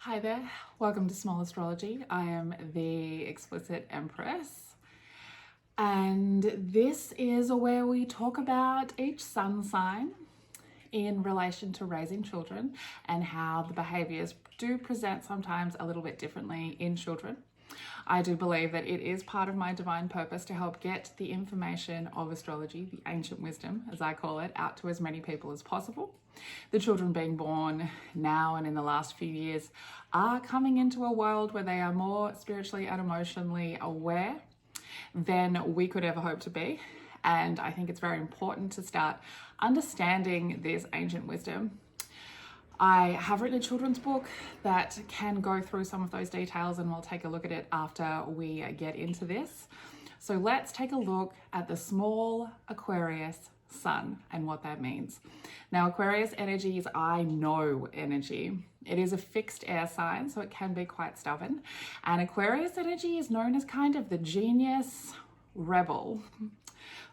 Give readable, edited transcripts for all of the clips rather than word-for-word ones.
Hi there, welcome to Small Astrology. I am the Explicit Empress, and this is where we talk about each sun sign in relation to raising children and how the behaviors do present sometimes a little bit differently in children. I do believe that it is part of my divine purpose to help get the information of astrology, the ancient wisdom, as I call it, out to as many people as possible. The children being born now and in the last few years are coming into a world where they are more spiritually and emotionally aware than we could ever hope to be. And I think it's very important to start understanding this ancient wisdom. I have written a children's book that can go through some of those details, and we'll take a look at it after we get into this. So let's take a look at the small Aquarius sun and what that means. Now, Aquarius energy is I know energy. It is a fixed air sign, so it can be quite stubborn. And Aquarius energy is known as kind of the genius rebel.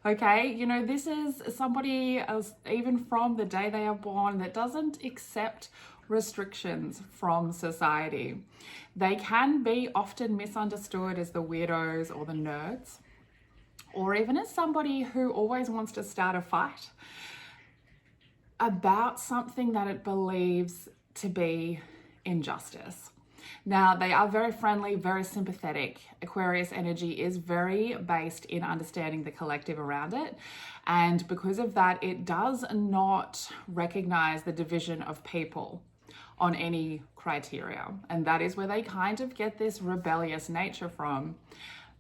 Okay, you know, this is somebody else, even from the day they are born, that doesn't accept restrictions from society. They can be often misunderstood as the weirdos or the nerds, or even as somebody who always wants to start a fight about something that it believes to be injustice. Now, they are very friendly, very sympathetic. Aquarius energy is very based in understanding the collective around it. And because of that, it does not recognize the division of people on any criteria. And that is where they kind of get this rebellious nature from.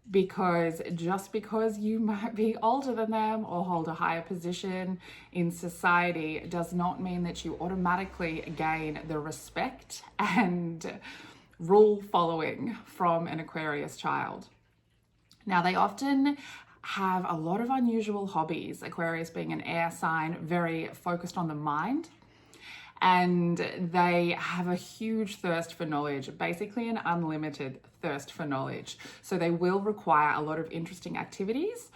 Because just because you might be older than them or hold a higher position in society does not mean that you automatically gain the respect and rule following from an Aquarius child. Now, they often have a lot of unusual hobbies, Aquarius being an air sign, very focused on the mind. And they have a huge thirst for knowledge, basically an unlimited thirst for knowledge. So they will require a lot of interesting activities.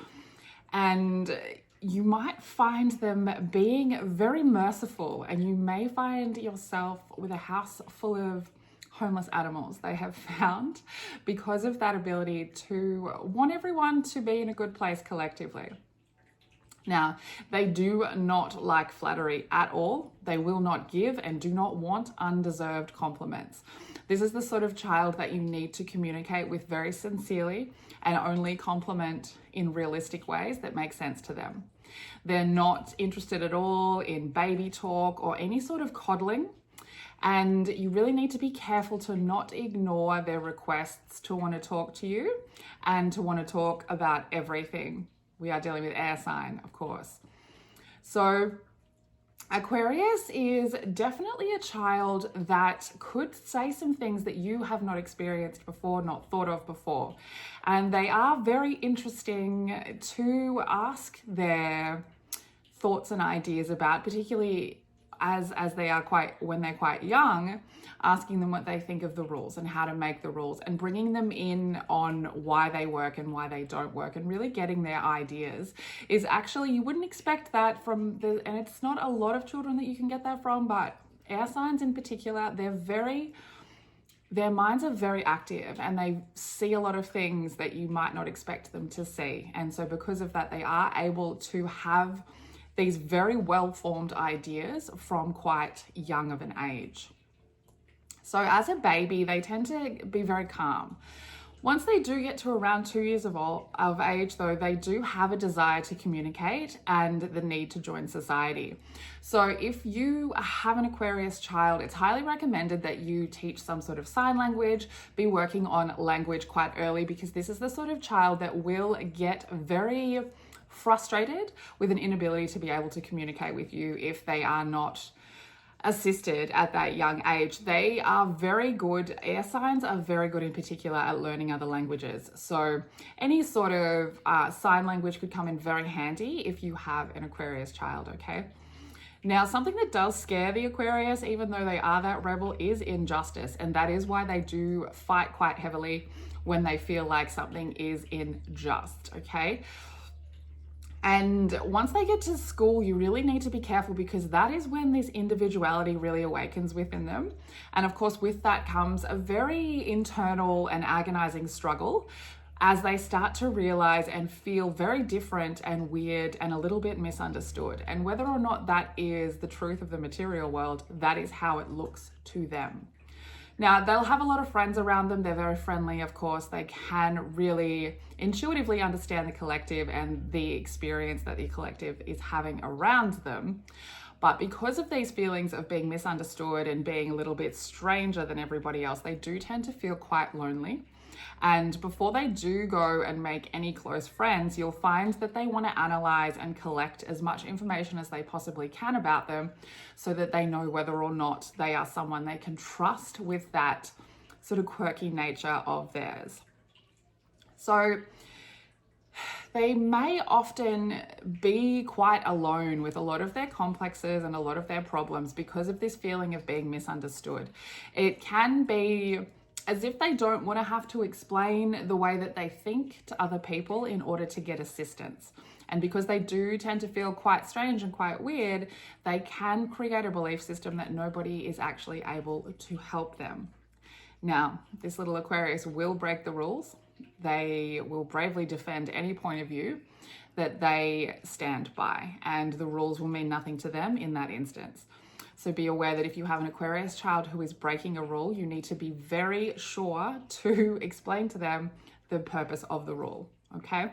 And you might find them being very merciful, and you may find yourself with a house full of homeless animals they have found because of that ability to want everyone to be in a good place collectively. Now, they do not like flattery at all. They will not give and do not want undeserved compliments. This is the sort of child that you need to communicate with very sincerely and only compliment in realistic ways that make sense to them. They're not interested at all in baby talk or any sort of coddling. And you really need to be careful to not ignore their requests to want to talk to you and to want to talk about everything. We are dealing with air sign, of course. So Aquarius is definitely a child that could say some things that you have not experienced before, not thought of before. And they are very interesting to ask their thoughts and ideas about, particularly as they are when they're quite young, asking them what they think of the rules and how to make the rules and bringing them in on why they work and why they don't work and really getting their ideas is actually, you wouldn't expect that from and it's not a lot of children that you can get that from, but air signs in particular, their minds are very active and they see a lot of things that you might not expect them to see. And so because of that, they are able to have these very well-formed ideas from quite young of an age. So as a baby, they tend to be very calm. Once they do get to around 2 years of age, though, they do have a desire to communicate and the need to join society. So if you have an Aquarius child, it's highly recommended that you teach some sort of sign language, be working on language quite early, because this is the sort of child that will get very frustrated with an inability to be able to communicate with you if they are not assisted at that young age. They are very good, air signs are very good in particular at learning other languages. So any sort of sign language could come in very handy if you have an Aquarius child, okay? Now, something that does scare the Aquarius, even though they are that rebel, is injustice. And that is why they do fight quite heavily when they feel like something is unjust, okay? And once they get to school, you really need to be careful, because that is when this individuality really awakens within them. And of course, with that comes a very internal and agonizing struggle as they start to realize and feel very different and weird and a little bit misunderstood. And whether or not that is the truth of the material world, that is how it looks to them. Now, they'll have a lot of friends around them. They're very friendly, of course. They can really intuitively understand the collective and the experience that the collective is having around them. But because of these feelings of being misunderstood and being a little bit stranger than everybody else, they do tend to feel quite lonely. And before they do go and make any close friends, you'll find that they want to analyze and collect as much information as they possibly can about them, so that they know whether or not they are someone they can trust with that sort of quirky nature of theirs. So they may often be quite alone with a lot of their complexes and a lot of their problems because of this feeling of being misunderstood. It can be as if they don't want to have to explain the way that they think to other people in order to get assistance. And because they do tend to feel quite strange and quite weird, they can create a belief system that nobody is actually able to help them. Now, this little Aquarius will break the rules. They will bravely defend any point of view that they stand by, and the rules will mean nothing to them in that instance. So be aware that if you have an Aquarius child who is breaking a rule, you need to be very sure to explain to them the purpose of the rule, okay?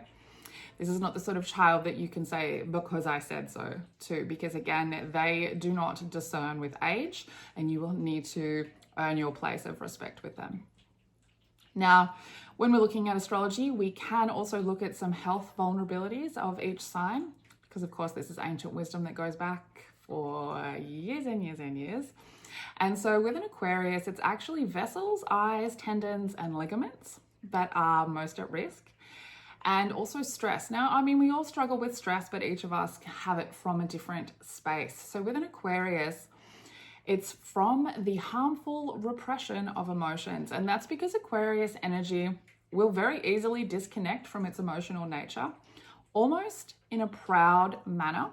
This is not the sort of child that you can say, because I said so, to, because again, they do not discern with age, and you will need to earn your place of respect with them. Now, when we're looking at astrology, we can also look at some health vulnerabilities of each sign, because of course this is ancient wisdom that goes back for years and years and years. And so with an Aquarius, it's actually vessels, eyes, tendons, and ligaments that are most at risk. And also stress. Now, I mean, we all struggle with stress, but each of us have it from a different space. So with an Aquarius, it's from the harmful repression of emotions. And that's because Aquarius energy will very easily disconnect from its emotional nature, almost in a proud manner,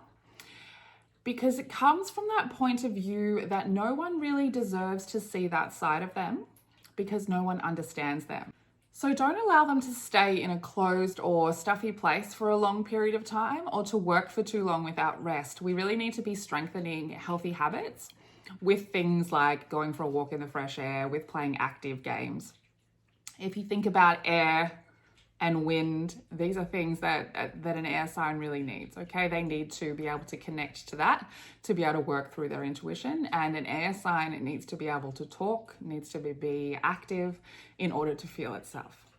because it comes from that point of view that no one really deserves to see that side of them, because no one understands them. So don't allow them to stay in a closed or stuffy place for a long period of time, or to work for too long without rest. We really need to be strengthening healthy habits with things like going for a walk in the fresh air, with playing active games. If you think about air and wind, these are things that an air sign really needs, okay? They need to be able to connect to that, to be able to work through their intuition. And an air sign, it needs to be able to talk, needs to be active in order to feel itself.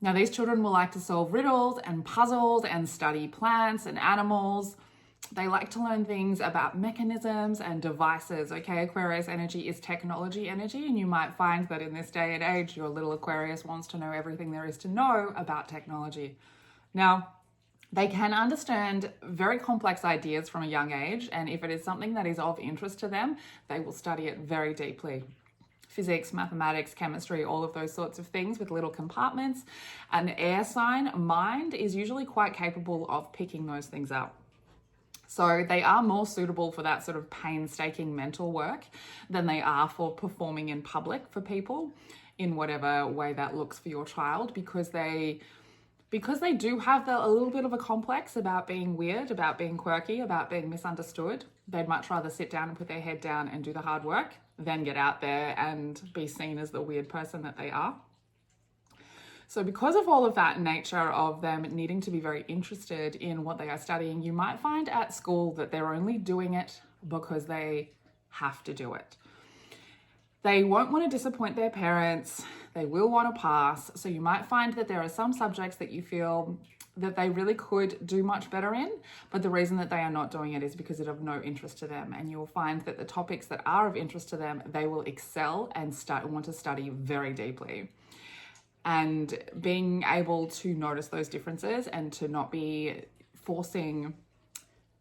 Now, these children will like to solve riddles and puzzles and study plants and animals. They like to learn things about mechanisms and devices, okay? Aquarius energy is technology energy, and you might find that in this day and age, your little Aquarius wants to know everything there is to know about technology. Now, they can understand very complex ideas from a young age, and if it is something that is of interest to them, they will study it very deeply. Physics, mathematics, chemistry, all of those sorts of things with little compartments. An air sign mind is usually quite capable of picking those things up. So they are more suitable for that sort of painstaking mental work than they are for performing in public for people, in whatever way that looks for your child, because they do have a little bit of a complex about being weird, about being quirky, about being misunderstood. They'd much rather sit down and put their head down and do the hard work than get out there and be seen as the weird person that they are. So because of all of that nature of them needing to be very interested in what they are studying, you might find at school that they're only doing it because they have to do it. They won't want to disappoint their parents. They will want to pass. So you might find that there are some subjects that you feel that they really could do much better in, but the reason that they are not doing it is because it's of no interest to them. And you'll find that the topics that are of interest to them, they will excel and want to study very deeply. And being able to notice those differences and to not be forcing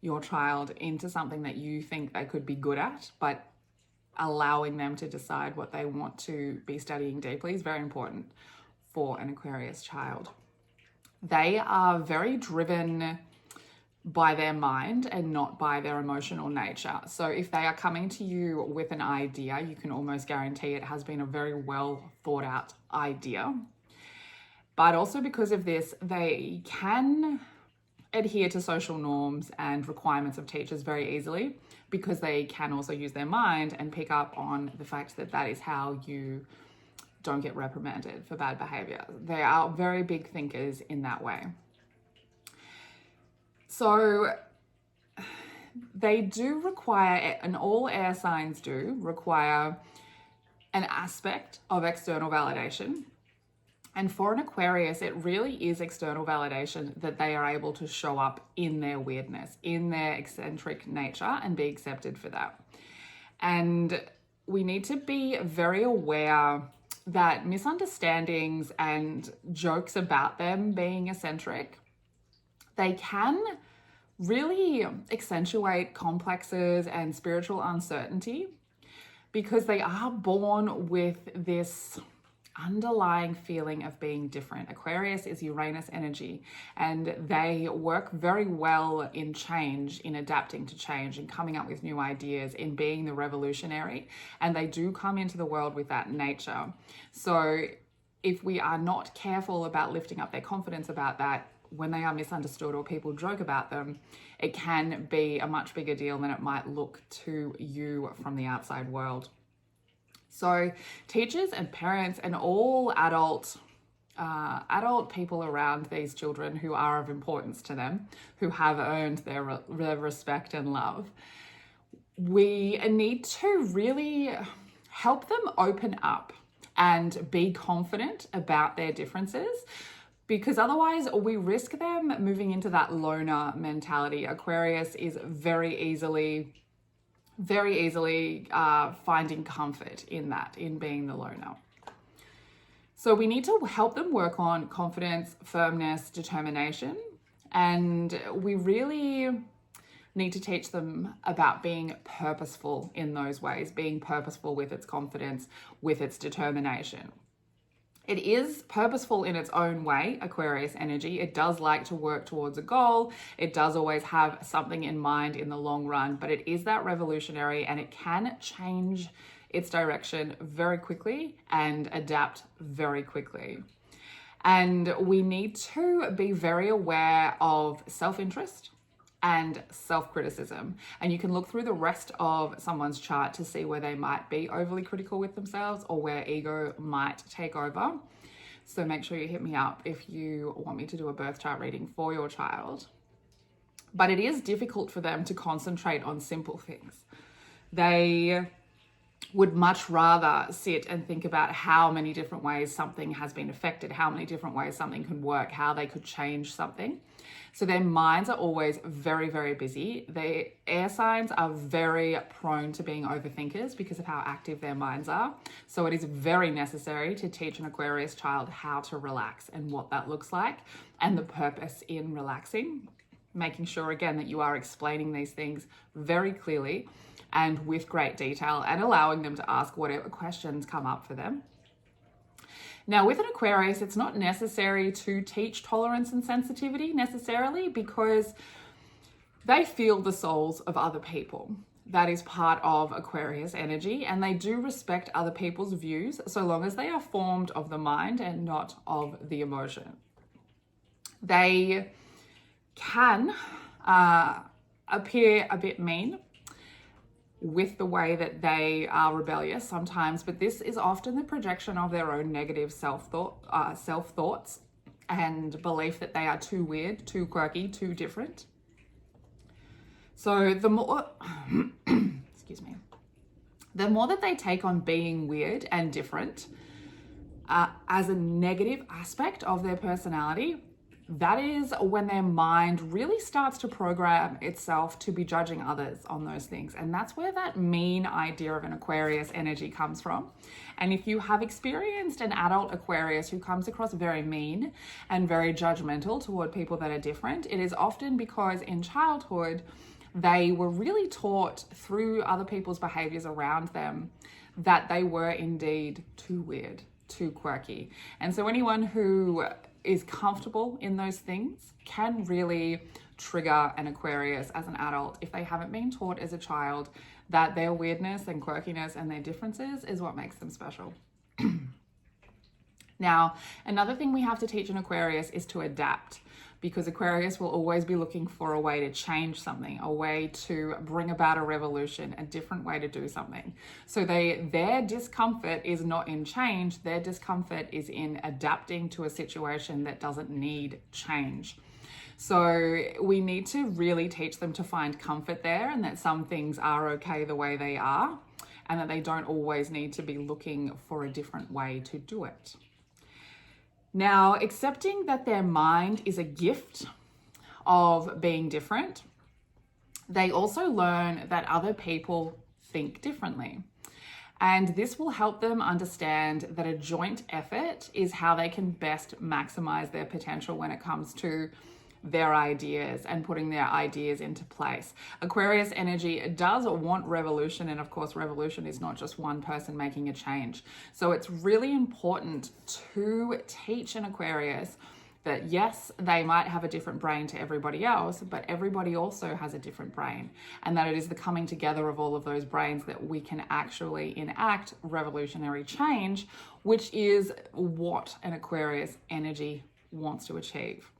your child into something that you think they could be good at, but allowing them to decide what they want to be studying deeply is very important for an Aquarius child. They are very driven by their mind and not by their emotional nature. So if they are coming to you with an idea, you can almost guarantee it has been a very well thought out idea. But also because of this, they can adhere to social norms and requirements of teachers very easily, because they can also use their mind and pick up on the fact that that is how you don't get reprimanded for bad behavior. They are very big thinkers in that way. So they do require, and all air signs do require, an aspect of external validation. And for an Aquarius, it really is external validation that they are able to show up in their weirdness, in their eccentric nature, and be accepted for that. And we need to be very aware that misunderstandings and jokes about them being eccentric, they can really accentuate complexes and spiritual uncertainty, because they are born with this underlying feeling of being different. Aquarius is Uranus energy, and they work very well in change, in adapting to change and coming up with new ideas, in being the revolutionary, and they do come into the world with that nature. So if we are not careful about lifting up their confidence about that, when they are misunderstood or people joke about them, it can be a much bigger deal than it might look to you from the outside world. So teachers and parents and all adult people around these children who are of importance to them, who have earned their respect and love, we need to really help them open up and be confident about their differences, because otherwise we risk them moving into that loner mentality. Aquarius is very easily finding comfort in that, in being the loner. So we need to help them work on confidence, firmness, determination, and we really need to teach them about being purposeful in those ways, being purposeful with its confidence, with its determination. It is purposeful in its own way, Aquarius energy. It does like to work towards a goal. It does always have something in mind in the long run, but it is that revolutionary, and it can change its direction very quickly and adapt very quickly. And we need to be very aware of self-interest and self-criticism. And you can look through the rest of someone's chart to see where they might be overly critical with themselves or where ego might take over. So make sure you hit me up if you want me to do a birth chart reading for your child. But it is difficult for them to concentrate on simple things. They would much rather sit and think about how many different ways something has been affected, how many different ways something could work, how they could change something. So their minds are always very, very busy. The air signs are very prone to being overthinkers because of how active their minds are. So it is very necessary to teach an Aquarius child how to relax and what that looks like and the purpose in relaxing, making sure again that you are explaining these things very clearly and with great detail, and allowing them to ask whatever questions come up for them. Now, with an Aquarius, it's not necessary to teach tolerance and sensitivity necessarily, because they feel the souls of other people. That is part of Aquarius energy, and they do respect other people's views so long as they are formed of the mind and not of the emotion. They can appear a bit mean with the way that they are rebellious sometimes, but this is often the projection of their own negative self-thoughts and belief that they are too weird, too quirky, too different. So the more, excuse me, the more that they take on being weird and different as a negative aspect of their personality, that is when their mind really starts to program itself to be judging others on those things. And that's where that mean idea of an Aquarius energy comes from. And if you have experienced an adult Aquarius who comes across very mean and very judgmental toward people that are different, it is often because in childhood, they were really taught through other people's behaviors around them that they were indeed too weird, too quirky. And so anyone who is comfortable in those things can really trigger an Aquarius as an adult if they haven't been taught as a child that their weirdness and quirkiness and their differences is what makes them special. Now, another thing we have to teach an Aquarius is to adapt, because Aquarius will always be looking for a way to change something, a way to bring about a revolution, a different way to do something. So their discomfort is not in change, their discomfort is in adapting to a situation that doesn't need change. So we need to really teach them to find comfort there, and that some things are okay the way they are, and that they don't always need to be looking for a different way to do it. Now, accepting that their mind is a gift of being different, they also learn that other people think differently. And this will help them understand that a joint effort is how they can best maximize their potential when it comes to their ideas and putting their ideas into place. Aquarius energy does want revolution, and of course revolution is not just one person making a change. So it's really important to teach an Aquarius that yes, they might have a different brain to everybody else, but everybody also has a different brain, and that it is the coming together of all of those brains that we can actually enact revolutionary change, which is what an Aquarius energy wants to achieve.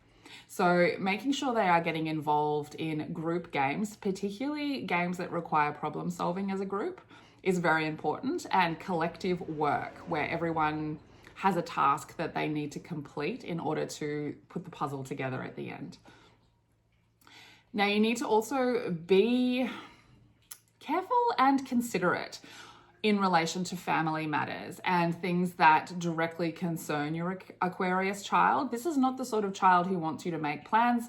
So making sure they are getting involved in group games, particularly games that require problem solving as a group, is very important, and collective work where everyone has a task that they need to complete in order to put the puzzle together at the end. Now, you need to also be careful and considerate in relation to family matters and things that directly concern your Aquarius child. This is not the sort of child who wants you to make plans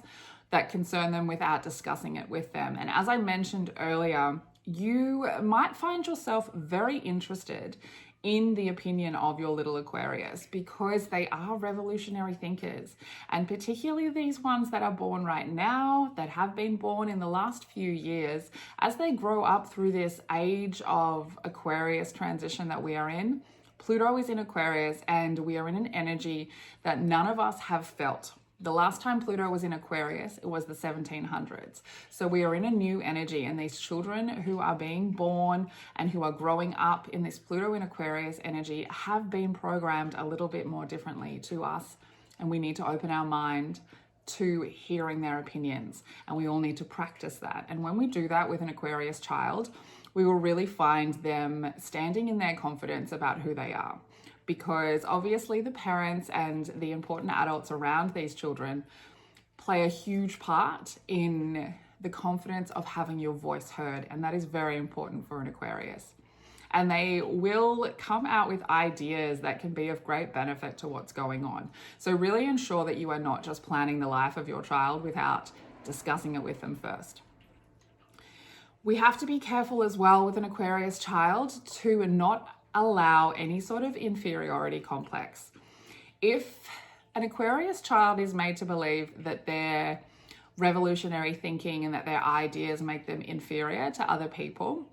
that concern them without discussing it with them. And as I mentioned earlier, you might find yourself very interested in the opinion of your little Aquarius because they are revolutionary thinkers, and particularly these ones that are born right now, that have been born in the last few years. As they grow up through this age of Aquarius transition that we are in, Pluto is in Aquarius, and we are in an energy that none of us have felt. The last time Pluto was in Aquarius, it was the 1700s. So we are in a new energy, and these children who are being born and who are growing up in this Pluto in Aquarius energy have been programmed a little bit more differently to us, and we need to open our mind to hearing their opinions, and we all need to practice that. And when we do that with an Aquarius child, we will really find them standing in their confidence about who they are. Because obviously the parents and the important adults around these children play a huge part in the confidence of having your voice heard, and that is very important for an Aquarius. And they will come out with ideas that can be of great benefit to what's going on. So really ensure that you are not just planning the life of your child without discussing it with them first. We have to be careful as well with an Aquarius child to not allow any sort of inferiority complex. If an Aquarius child is made to believe that their revolutionary thinking and that their ideas make them inferior to other people,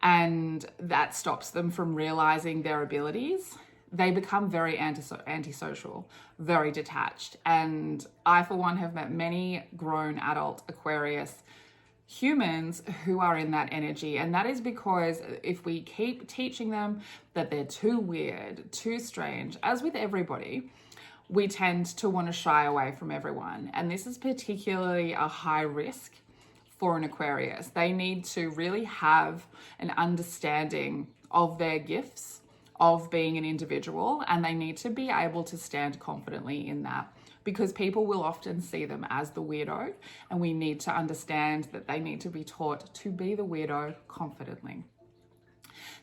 and that stops them from realizing their abilities, they become very antisocial, very detached. And I, for one, have met many grown adult Aquarius humans who are in that energy, and that is because if we keep teaching them that they're too weird, too strange, as with everybody, we tend to want to shy away from everyone. And this is particularly a high risk for an Aquarius. They need to really have an understanding of their gifts, of being an individual, and they need to be able to stand confidently in that, because people will often see them as the weirdo, and we need to understand that they need to be taught to be the weirdo confidently.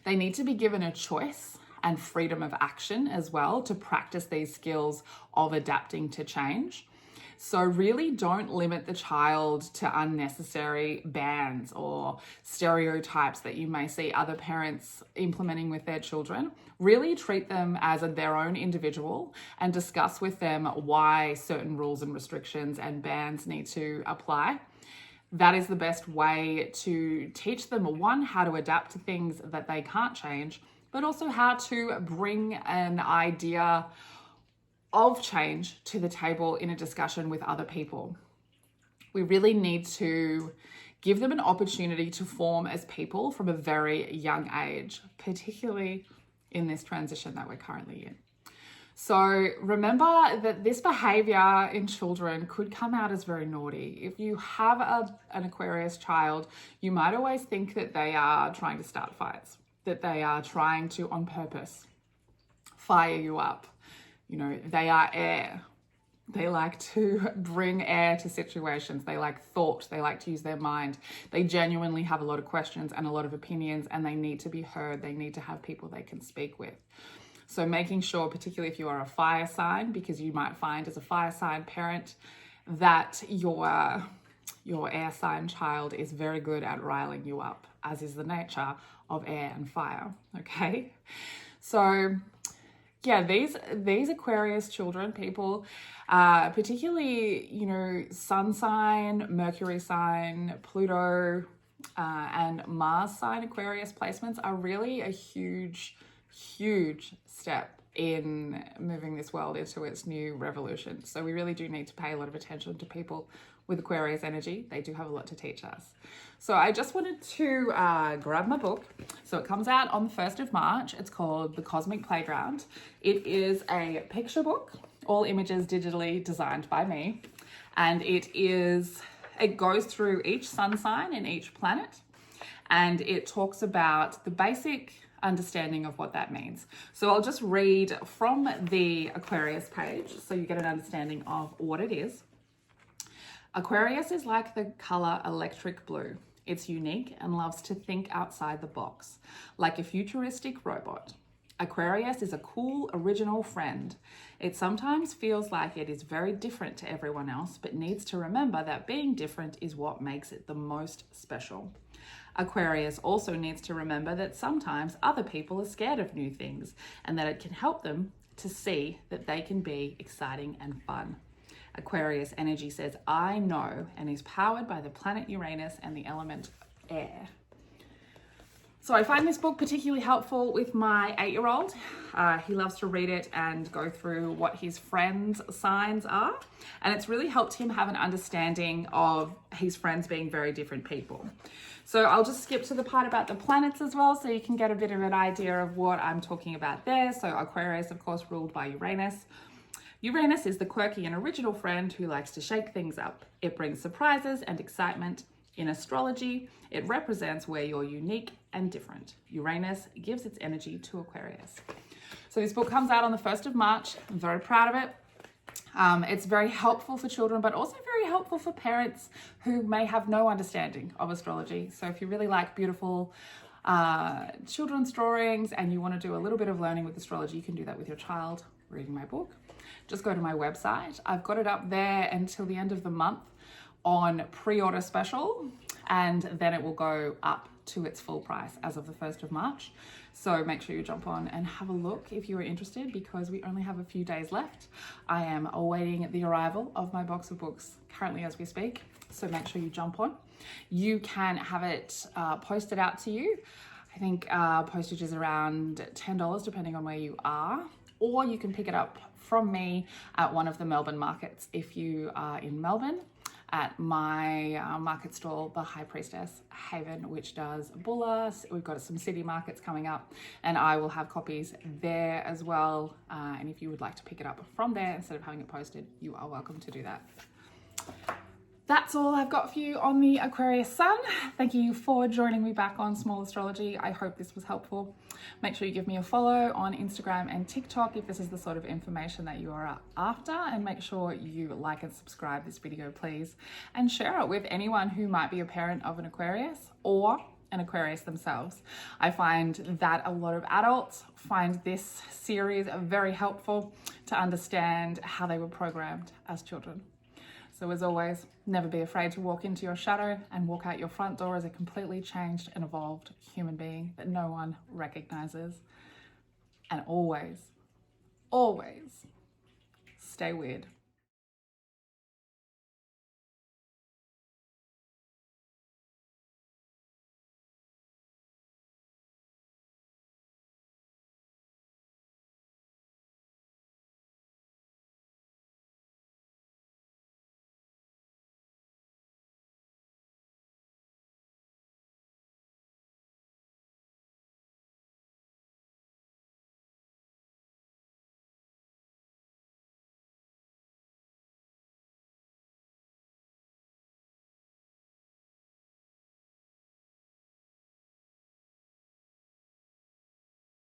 They need to be given a choice and freedom of action as well to practice these skills of adapting to change. So really don't limit the child to unnecessary bans or stereotypes that you may see other parents implementing with their children. Really treat them as their own individual and discuss with them why certain rules and restrictions and bans need to apply. That is the best way to teach them, one, how to adapt to things that they can't change, but also how to bring an idea of change to the table in a discussion with other people. We really need to give them an opportunity to form as people from a very young age, particularly in this transition that we're currently in. So remember that this behavior in children could come out as very naughty. If you have an Aquarius child, you might always think that they are trying to start fights, that they are trying to, on purpose, fire you up. You know, they are air. They like to bring air to situations. They like thought. They like to use their mind. They genuinely have a lot of questions and a lot of opinions, and they need to be heard. They need to have people they can speak with. So making sure, particularly if you are a fire sign, because you might find as a fire sign parent that your air sign child is very good at riling you up, as is the nature of air and fire, okay? So yeah, these Aquarius children, people, particularly, you know, sun sign, Mercury sign, Pluto, and Mars sign Aquarius placements are really a huge step in moving this world into its new revolution. So we really do need to pay a lot of attention to people with Aquarius energy. They do have a lot to teach us. So I just wanted to grab my book. So it comes out on the 1st of March. It's called The Cosmic Playground. It is a picture book, all images digitally designed by me. And it goes through each sun sign and each planet. And it talks about the basic understanding of what that means. So I'll just read from the Aquarius page so you get an understanding of what it is. Aquarius is like the color electric blue. It's unique and loves to think outside the box, like a futuristic robot. Aquarius is a cool, original friend. It sometimes feels like it is very different to everyone else, but needs to remember that being different is what makes it the most special. Aquarius also needs to remember that sometimes other people are scared of new things and that it can help them to see that they can be exciting and fun. Aquarius energy says, I know, and is powered by the planet Uranus and the element air. So I find this book particularly helpful with my 8-year-old. He loves to read it and go through what his friends' signs are. And it's really helped him have an understanding of his friends being very different people. So I'll just skip to the part about the planets as well, so you can get a bit of an idea of what I'm talking about there. So Aquarius, of course, ruled by Uranus. Uranus is the quirky and original friend who likes to shake things up. It brings surprises and excitement. In astrology, it represents where you're unique and different. Uranus gives its energy to Aquarius. So this book comes out on the 1st of March. I'm very proud of it. It's very helpful for children, but also very helpful for parents who may have no understanding of astrology. So if you really like beautiful children's drawings and you want to do a little bit of learning with astrology, you can do that with your child reading my book. Just go to my website. I've got it up there until the end of the month on pre-order special, and then it will go up to its full price as of the 1st of March. So make sure you jump on and have a look if you are interested, because we only have a few days left. I am awaiting the arrival of my box of books currently as we speak. So make sure you jump on. You can have it posted out to you. I think postage is around $10 depending on where you are, or you can pick it up from me at one of the Melbourne markets if you are in Melbourne, at my market stall, the High Priestess Haven, which does Bulla. We've got some city markets coming up, and I will have copies there as well. And if you would like to pick it up from there instead of having it posted, you are welcome to do that. That's all I've got for you on the Aquarius Sun. Thank you for joining me back on Small Astrology. I hope this was helpful. Make sure you give me a follow on Instagram and TikTok if this is the sort of information that you are after, and make sure you like and subscribe this video, please, and share it with anyone who might be a parent of an Aquarius or an Aquarius themselves. I find that a lot of adults find this series very helpful to understand how they were programmed as children. So as always, never be afraid to walk into your shadow and walk out your front door as a completely changed and evolved human being that no one recognizes. And always, always stay weird.